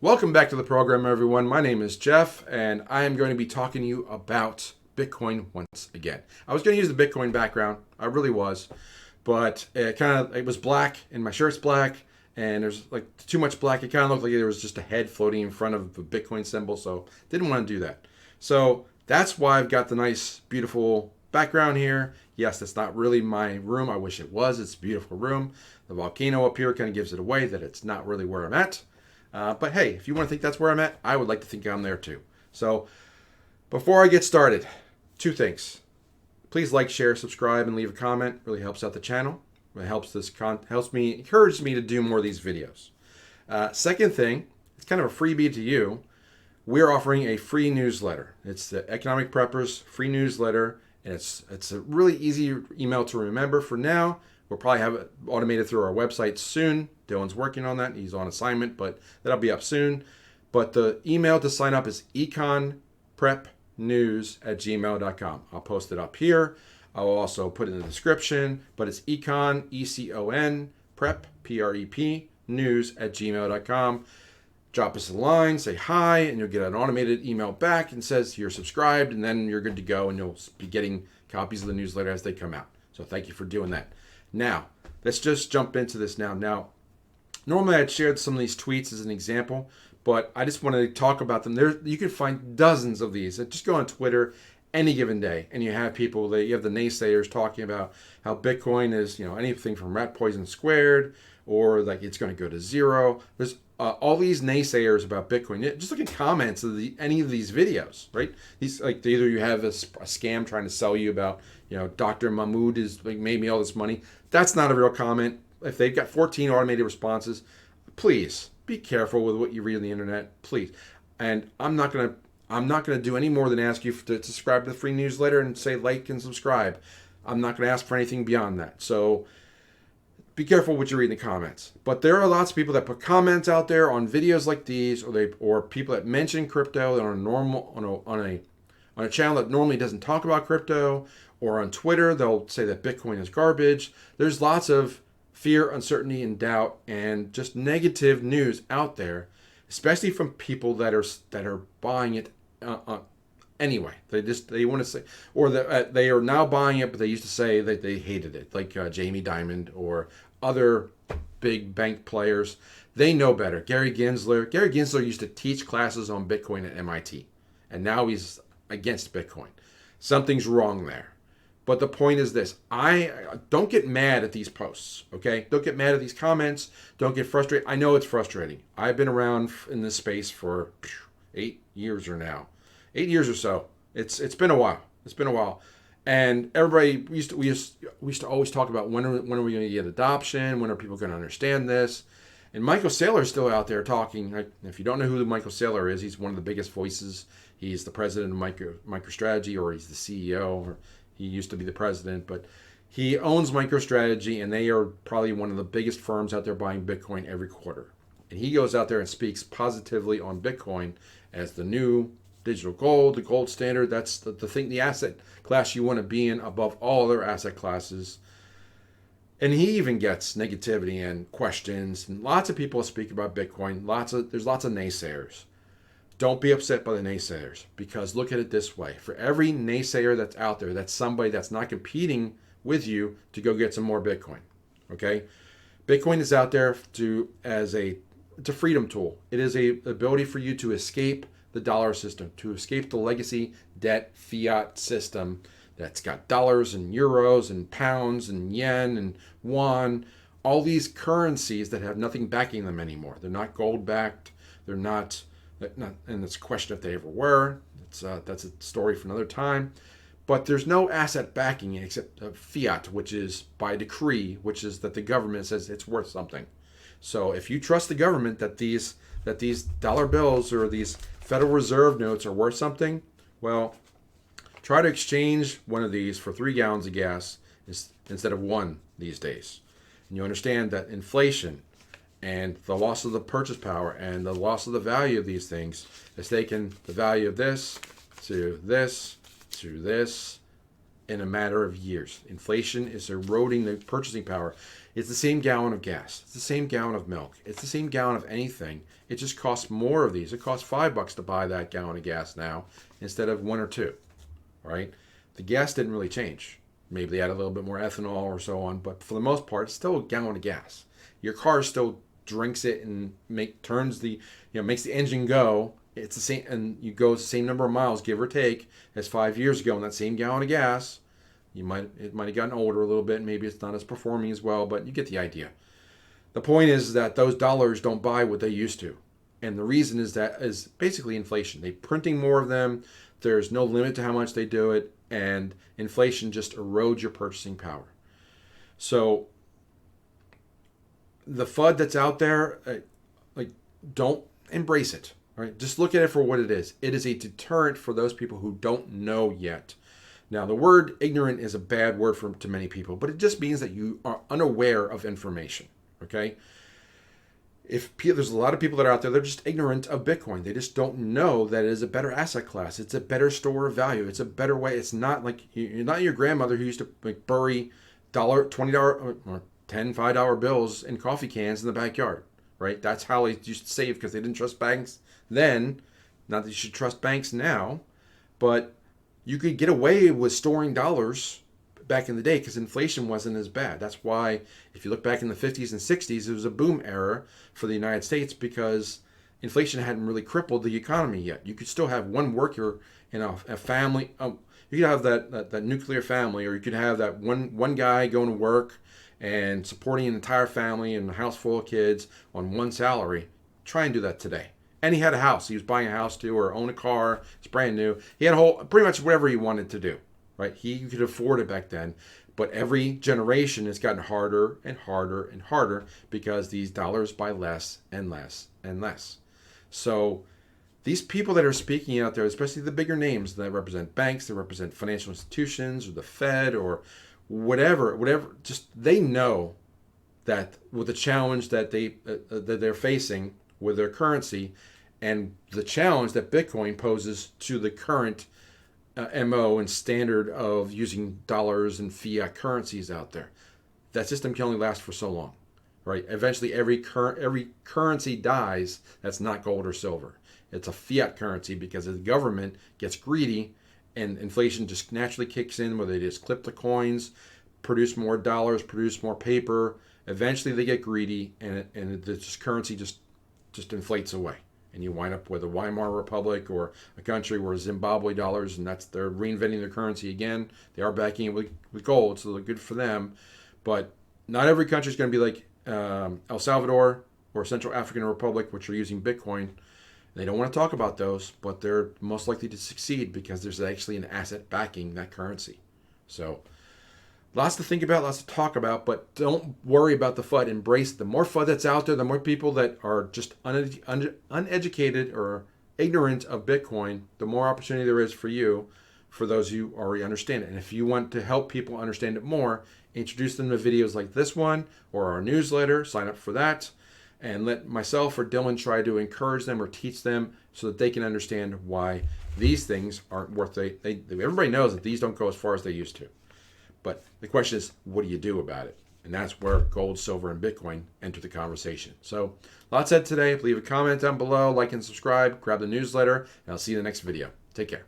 Welcome back to the program, everyone. My name is Jeff, and I am going to be talking to you about Bitcoin once again. I was going to use the Bitcoin background. I really was, but it was black, and my shirt's black, and there's like too much black. It kind of looked like there was just a head floating in front of the Bitcoin symbol, so didn't want to do that. So that's why I've got the nice, beautiful background here. Yes, that's not really my room. I wish it was. It's a beautiful room. The volcano up here kind of gives it away that it's not really where I'm at. But hey, if you want to think that's where I'm at, I would like to think I'm there too. So before I get started, two things. Please like, share, subscribe, and leave a comment. It really helps out the channel. It encourages me to do more of these videos. Second thing, it's kind of a freebie to you. We're offering a free newsletter. It's the EconomicPreppers free newsletter, and it's a really easy email to remember for now. We'll probably have it automated through our website soon. Dylan's working on that. He's on assignment, but that'll be up soon. But the email to sign up is econprepnews@gmail.com. I'll post it up here. I'll also put it in the description, but it's econ, E-C-O-N, prep, P-R-E-P, news@gmail.com. Drop us a line, say hi, and you'll get an automated email back and says you're subscribed, and then you're good to go, and you'll be getting copies of the newsletter as they come out. So thank you for doing that. Now, let's just jump into this now. Now, normally I'd shared some of these tweets as an example, but I just wanted to talk about them. You can find dozens of these. Just go on Twitter any given day, and you have you have the naysayers talking about how Bitcoin is, anything from rat poison squared, or like it's going to go to zero. There's all these naysayers about Bitcoin. Just look at comments of any of these videos, right? These either you have a scam trying to sell you about, Dr. Mahmoud is made me all this money. That's not a real comment. If they've got 14 automated responses, please be careful with what you read on the internet, please. And I'm not gonna do any more than ask you to subscribe to the free newsletter and say like and subscribe. I'm not gonna ask for anything beyond that. So be careful what you read in the comments. But there are lots of people that put comments out there on videos like these, or people that mention crypto on a channel that normally doesn't talk about crypto, or on Twitter they'll say that Bitcoin is garbage. There's lots of fear, uncertainty, and doubt, and just negative news out there, especially from people that are buying it anyway. They want to say, or they are now buying it, but they used to say that they hated it, like Jamie Dimon or other big bank players. They know better. Gary Gensler used to teach classes on Bitcoin at MIT, and now he's against Bitcoin. Something's wrong there. But the point is this: I don't get mad at these posts, okay? Don't get mad at these comments. Don't get frustrated. I know it's frustrating. I've been around in this space for 8 years or now. 8 years or so. It's been a while. It's been a while. And everybody, we used to always talk about when are we going to get adoption? When are people going to understand this? And Michael Saylor is still out there talking. If you don't know who Michael Saylor is, he's one of the biggest voices. He's the president of MicroStrategy, or he's the CEO, or he used to be the president, but he owns MicroStrategy, and they are probably one of the biggest firms out there buying Bitcoin every quarter. And he goes out there and speaks positively on Bitcoin as the new digital gold, the gold standard. That's the thing, the asset class you want to be in above all other asset classes. And he even gets negativity and questions, and lots of people speak about Bitcoin. There's lots of naysayers. Don't be upset by the naysayers, because look at it this way. For every naysayer that's out there, that's somebody that's not competing with you to go get some more Bitcoin. Okay? Bitcoin is out there it's a freedom tool. It is a ability for you to escape the dollar system, to escape the legacy debt fiat system that's got dollars and euros and pounds and yen and won, all these currencies that have nothing backing them anymore. They're not gold backed. They're not, and it's a question if they ever were. That's a story for another time. But there's no asset backing except fiat, which is by decree, which is that the government says it's worth something. So if you trust the government that these dollar bills or these Federal Reserve notes are worth something, well, try to exchange one of these for 3 gallons of gas instead of 1 these days. And you understand that inflation and the loss of the purchase power and the loss of the value of these things has taken the value of this to this to this in a matter of years. Inflation is eroding the purchasing power. It's the same gallon of gas. It's the same gallon of milk. It's the same gallon of anything. It just costs more of these. It costs $5 to buy that gallon of gas now instead of 1 or 2, right? The gas didn't really change. Maybe they add a little bit more ethanol or so on, but for the most part, it's still a gallon of gas. Your car still drinks it and makes the engine go. It's the same, and you go the same number of miles, give or take, as 5 years ago in that same gallon of gas. It might have gotten older a little bit. Maybe it's not as performing as well, but you get the idea. The point is that those dollars don't buy what they used to. And the reason is basically inflation. They're printing more of them. There's no limit to how much they do it. And inflation just erodes your purchasing power. So the FUD that's out there, don't embrace it. Right? Just look at it for what it is. It is a deterrent for those people who don't know yet. Now, the word ignorant is a bad word to many people, but it just means that you are unaware of information, okay? There's a lot of people that are out there, they're just ignorant of Bitcoin. They just don't know that it is a better asset class. It's a better store of value. It's a better way. It's not like you're not your grandmother who used to bury $20, or $10, $5 bills in coffee cans in the backyard, right? That's how they used to save because they didn't trust banks then. Not that you should trust banks now, but you could get away with storing dollars back in the day because inflation wasn't as bad. That's why if you look back in the 50s and 60s, it was a boom era for the United States because inflation hadn't really crippled the economy yet. You could still have one worker in a family. You could have that nuclear family, or you could have that one guy going to work and supporting an entire family and a house full of kids on one salary. Try and do that today. And he had a house. He was buying a house too, or own a car. It's brand new. He had pretty much whatever he wanted to do, right? He could afford it back then. But every generation has gotten harder and harder and harder because these dollars buy less and less and less. So these people that are speaking out there, especially the bigger names that represent banks, that represent financial institutions, or the Fed, or whatever, just they know that with the challenge that they're facing with their currency, and the challenge that Bitcoin poses to the current MO and standard of using dollars and fiat currencies out there. That system can only last for so long, right? Eventually, every currency dies that's not gold or silver. It's a fiat currency because the government gets greedy and inflation just naturally kicks in where they just clip the coins, produce more dollars, produce more paper. Eventually, they get greedy and this currency just inflates away. And you wind up with a Weimar Republic or a country where Zimbabwe dollars, and they're reinventing their currency again. They are backing it with gold, so they're good for them. But not every country is going to be like El Salvador or Central African Republic, which are using Bitcoin. They don't want to talk about those, but they're most likely to succeed because there's actually an asset backing that currency. So lots to think about, lots to talk about, but don't worry about the FUD. Embrace the more FUD that's out there, the more people that are just uneducated or ignorant of Bitcoin, the more opportunity there is for you, for those who already understand it. And if you want to help people understand it more, introduce them to videos like this one or our newsletter, sign up for that, and let myself or Dylan try to encourage them or teach them so that they can understand why these things aren't worth it. Everybody knows that these don't go as far as they used to. But the question is, what do you do about it? And that's where gold, silver, and Bitcoin enter the conversation. So, lots said today. Leave a comment down below, like and subscribe, grab the newsletter, and I'll see you in the next video. Take care.